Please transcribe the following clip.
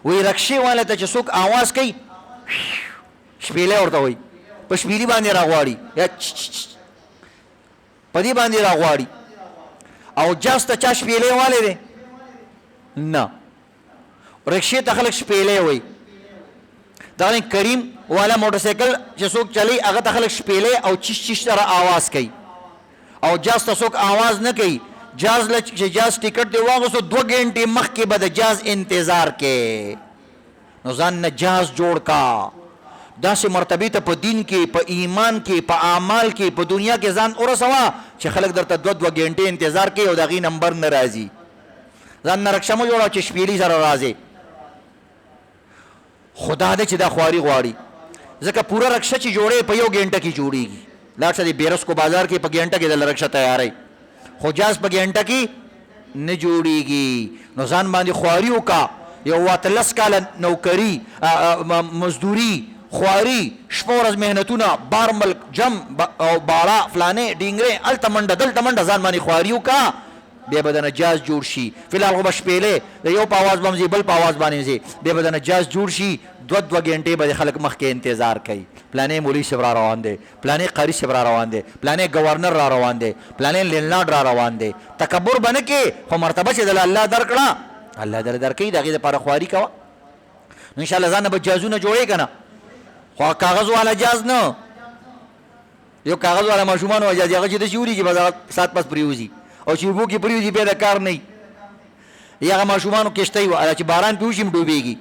وی رکشې والا ته چې څوک آواز کوي شپېلی ورته وایي، په شپېلي باندې راغواړي یا په دې باندې راغواړي. او جاز ته چا شپېلی والی دی؟ نه، رکشې ته خلک شپېلی وایي. دغه کریم والا موټرسایکل چې څوک چلی هغه ته خلک شپېلی او چیش چیش سره آواز کوي. او جاز ته څوک آواز نه کوي. جاز چې جاز ټیکټ دی واغوستو 2 غنټې مخکې به د جاز انتظار کې. نو ځان نه جاز جوړ کا، داسې مرتبې ته په دین کې، په ایمان کې، په اعمال کې، په دنیا کې ځان ورسوه چې خلک درته 2 غنټې انتظار کوي او د هغې نمبر نه راځي. ځان نه رکشه مه جوړوه چې شپېلي سره راځي. خدا دې چې دا خواري غواړي، ځکه پوره رکشه چې جوړې په 1 غنټه کې جوړېږي. لاړ شه د بیرس کو بازار کې په غنټه کې د رکشه تیاری، خو جاز په غنټه کې نه جوړېږي. نو ځان باندې خواري وکړه، یو 18 کاله نوکري مزدوري خواري شپه ورځ محنتونه بار ملک جم او باړه فلانې ډینګرې هلته منډه دلته منډه ځان باندې خواري وکړه، بیا به د نجاز جوړ شي. فلحال خو به شپېلې د یو په اواز به هم ځي بل په اواز باندې ځي، بیا به د نجاز جوړ شي. 2 غنټې به د خلک مخکې انتظار کوي. پلانې مولوي صاحب را روان دی، پلانې قاري صاحب را روان دی، پلانې گورنر را روان دی، پلانې لینډ را روان دی. تکبر به نه کې، خو مرتبه چې دله الله درکړه الله دله درکوي، د هغې دپاره خواري کوه. نو انشاءالله ځان نه به جازونه جوړې که نه، خو کاغذ والا جاز نه. یو کاغذ والا ماشومان و جاز هغه چې داسې وریږي بس هغه سات پس پرېوځي او چې اوبو کې پرېوځي بیا د کار نه وي. یا هغه ماشومانو کښتۍ وه چې باران پې وشي ډوبېږي.